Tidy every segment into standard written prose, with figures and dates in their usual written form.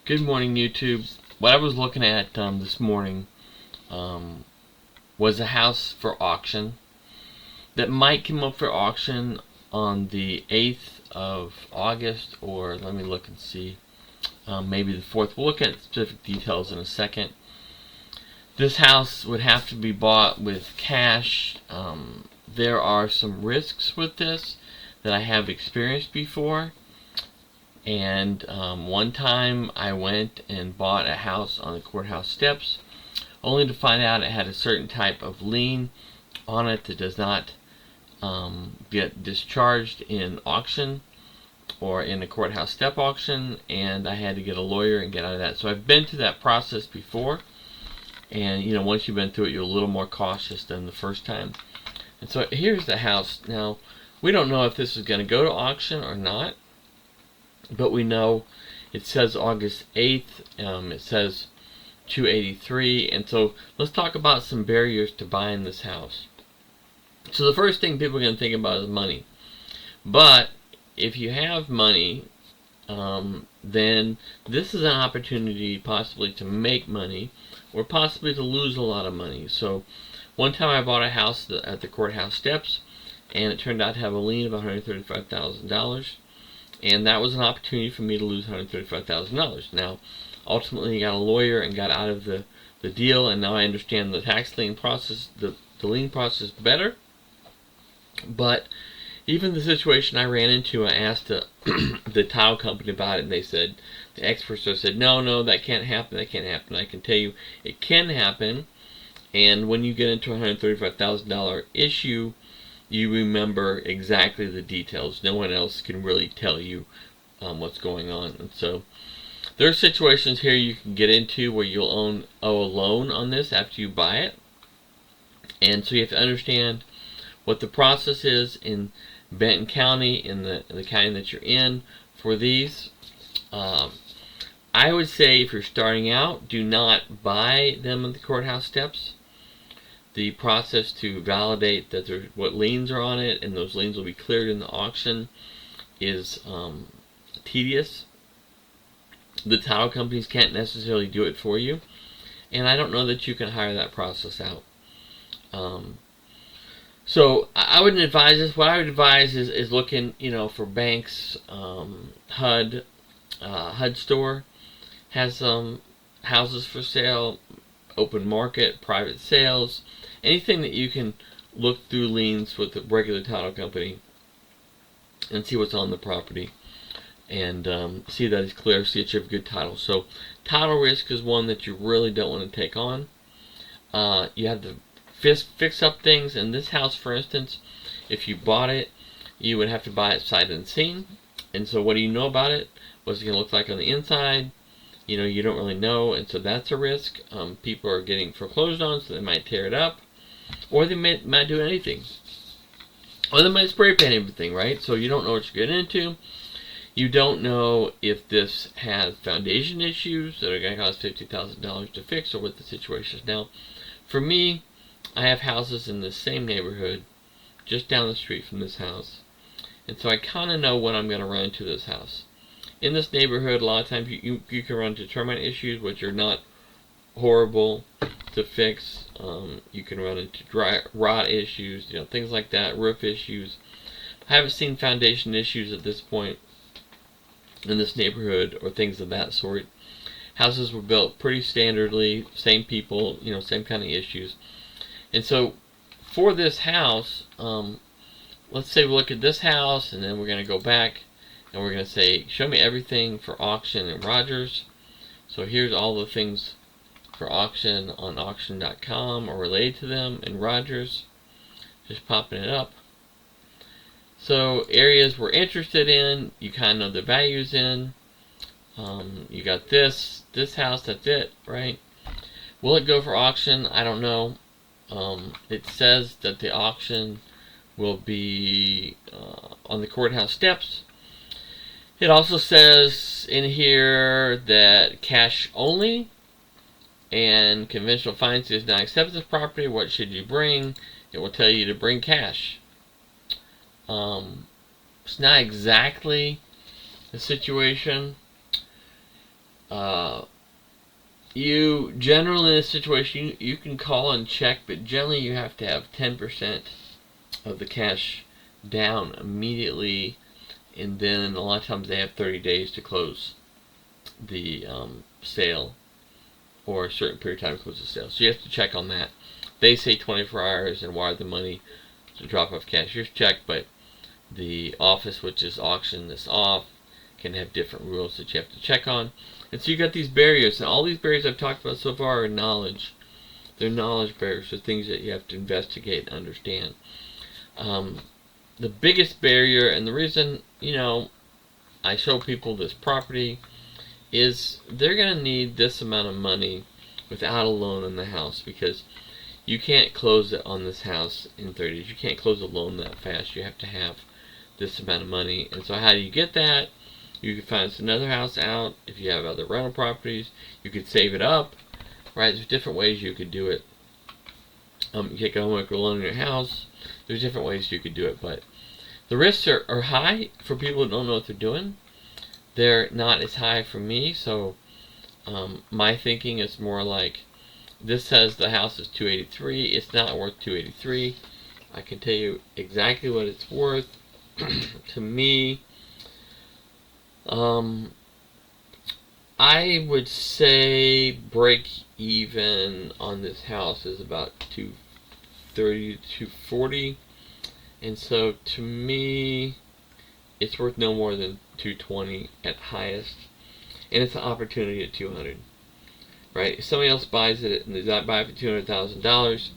Good morning, YouTube. What I was looking at this morning was a house for auction that might come up for auction on the 8th of August, or let me look and see, maybe the 4th. We'll look at specific details in a second. This house would have to be bought with cash. There are some risks with this that I have experienced before. And one time I went and bought a house on the courthouse steps, only to find out it had a certain type of lien on it that does not get discharged in auction or in a courthouse step auction, and I had to get a lawyer and get out of that. So I've been through that process before, and once you've been through it, you're a little more cautious than the first time. And so here's the house. Now, we don't know if this is going to go to auction or not, but we know it says August 8th, it says 283, and so let's talk about some barriers to buying this house. So the first thing people are going to think about is money. But if you have money, then this is an opportunity possibly to make money, or possibly to lose a lot of money. So one time I bought a house at the courthouse steps, and it turned out to have a lien of $135,000. And that was an opportunity for me to lose $135,000. Now, ultimately, I got a lawyer and got out of the deal, and now I understand the tax lien process, the lien process better. But even the situation I ran into, I asked the title company about it, and they said, the experts said, no, that can't happen, I can tell you it can happen, and when you get into a $135,000 issue, you remember exactly the details. No one else can really tell you what's going on. And so there are situations here you can get into where you'll owe a loan on this after you buy it. And so you have to understand what the process is in Benton County, in the county that you're in, for these. I would say if you're starting out, do not buy them at the courthouse steps. The process to validate that what liens are on it, and those liens will be cleared in the auction, is tedious. The title companies can't necessarily do it for you, and I don't know that you can hire that process out. So I wouldn't advise this. What I would advise is looking, for banks. HUD Store has some houses for sale, open market, private sales, anything that you can look through liens with the regular title company and see what's on the property, and see that it's clear, see that you have a good title. So title risk is one that you really don't want to take on. You have to fix up things. In this house, for instance, if you bought it, you would have to buy it sight unseen. And so what do you know about it? What's it going to look like on the inside? You don't really know, and so that's a risk. People are getting foreclosed on, so they might tear it up, or they might do anything, or they might spray paint everything, right? So you don't know what you're getting into. You don't know if this has foundation issues that are going to cost $50,000 to fix, or what the situation is. Now, for me, I have houses in the same neighborhood, just down the street from this house, and so I kind of know what I'm going to run into this house. In this neighborhood, a lot of times you can run into termite issues, which are not horrible to fix. You can run into dry rot issues, things like that, roof issues. I haven't seen foundation issues at this point in this neighborhood, or things of that sort. Houses were built pretty standardly, same people, same kind of issues. And so for this house, let's say we look at this house, and then we're going to go back, and we're going to say, show me everything for auction in Rogers. So here's all the things for auction on auction.com or related to them in Rogers. Just popping it up. So areas we're interested in, you kind of know the values in. You got this house, that's it, right? Will it go for auction? I don't know. It says that the auction will be on the courthouse steps. It also says in here that cash only, and conventional financing is not accepted this property. What should you bring? It will tell you to bring cash. It's not exactly the situation. You generally in this situation you can call and check, but generally you have to have 10% of the cash down immediately, and then a lot of times they have 30 days to close the sale, or a certain period of time to close the sale. So you have to check on that. They say 24 hours and wire the money to drop off cashier's check, but the office which is auction this off can have different rules that you have to check on. And so you got these barriers, and all these barriers I've talked about so far are knowledge. They're knowledge barriers, so things that you have to investigate and understand. The biggest barrier, and the reason, I show people this property, is they're going to need this amount of money without a loan on the house, because you can't close it on this house in 30 days. You can't close a loan that fast. You have to have this amount of money. And so how do you get that? You can find another house out. If you have other rental properties, you could save it up, right? There's different ways you could do it. You take a home equity loan in your house. There's different ways you could do it, but the risks are high for people who don't know what they're doing. They're not as high for me, so my thinking is more like, this says the house is $283. It's not worth $283. I can tell you exactly what it's worth. To me, I would say break even on this house is about $230 to $240, and so to me, it's worth no more than $220 at highest, and it's an opportunity at $200. Right? If somebody else buys it and they buy it for $200,000,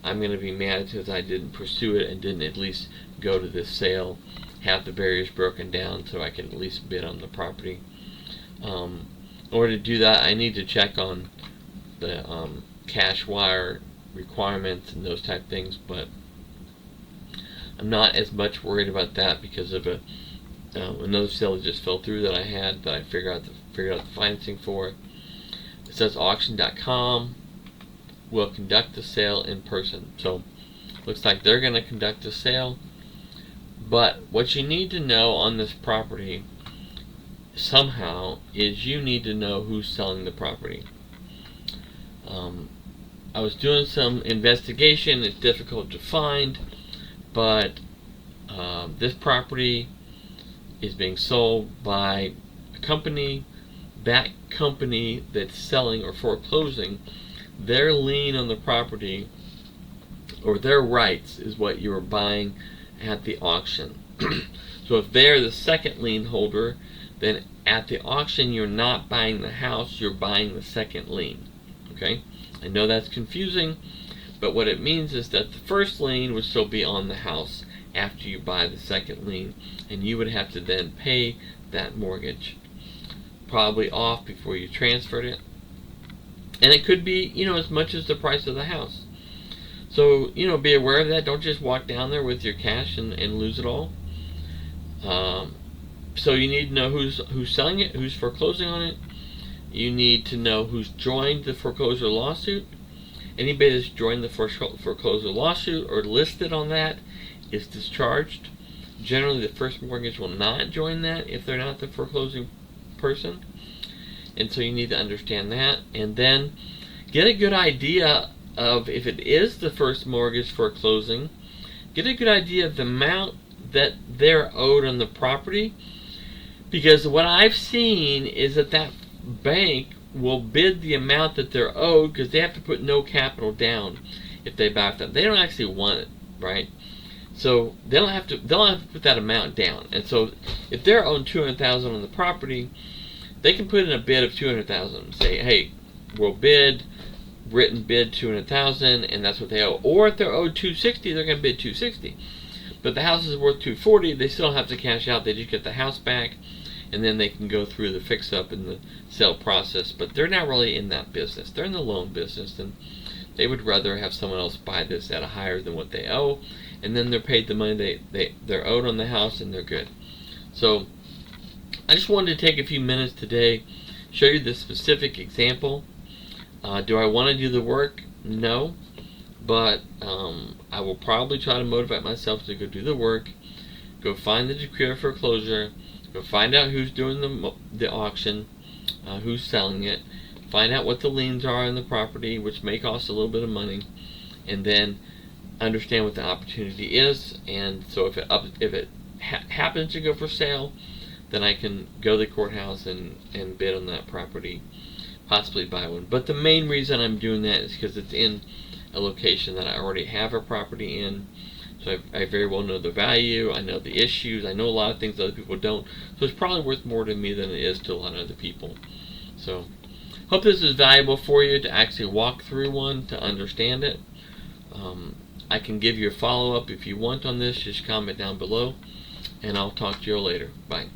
I'm going to be mad because I didn't pursue it and didn't at least go to this sale, have the barriers broken down so I can at least bid on the property. In order to do that, I need to check on the cash wire requirements and those type things, but I'm not as much worried about that because of another sale that just fell through that I had that I figured out the financing for. It says auction.com will conduct the sale in person. So looks like they're going to conduct the sale. But what you need to know on this property somehow is you need to know who's selling the property. I was doing some investigation. It's difficult to find, but this property is being sold by a company. That company that's selling or foreclosing, their lien on the property or their rights is what you are buying at the auction. So if they're the second lien holder, then at the auction you're not buying the house, you're buying the second lien. Okay? I know that's confusing, but what it means is that the first lien would still be on the house after you buy the second lien, and you would have to then pay that mortgage probably off before you transferred it. And it could be, as much as the price of the house. So, be aware of that. Don't just walk down there with your cash and lose it all. So you need to know who's selling it, who's foreclosing on it. You need to know who's joined the foreclosure lawsuit. Anybody that's joined the foreclosure lawsuit or listed on that is discharged. Generally, the first mortgage will not join that if they're not the foreclosing person. And so you need to understand that. And then get a good idea of, if it is the first mortgage foreclosing, get a good idea of the amount that they're owed on the property. Because what I've seen is that bank will bid the amount that they're owed because they have to put no capital down if they buy them. They don't actually want it, right? So they'll have to put that amount down. And so if they're owed $200,000 on the property, they can put in a bid of $200,000 and say, hey, we'll bid, written bid $200,000, and that's what they owe. Or if they're owed $260,000, they're going to bid $260,000. But the house is worth $240,000, they still have to cash out. They just get the house back, and then they can go through the fix-up and the sale process. But they're not really in that business. They're in the loan business, and they would rather have someone else buy this at a higher than what they owe, and then they're paid the money they're owed on the house, and they're good. So I just wanted to take a few minutes today, show you the specific example. Do I want to do the work? No. But I will probably try to motivate myself to go do the work, go find the decree of foreclosure, go find out who's doing the auction, who's selling it, find out what the liens are on the property, which may cost a little bit of money, and then understand what the opportunity is. And so if it happens to go for sale, then I can go to the courthouse and bid on that property, possibly buy one. But the main reason I'm doing that is because it's in a location that I already have a property in. So I very well know the value, I know the issues, I know a lot of things other people don't. So it's probably worth more to me than it is to a lot of other people. So hope this is valuable for you to actually walk through one, to understand it. I can give you a follow-up if you want on this. Just comment down below, and I'll talk to you later. Bye.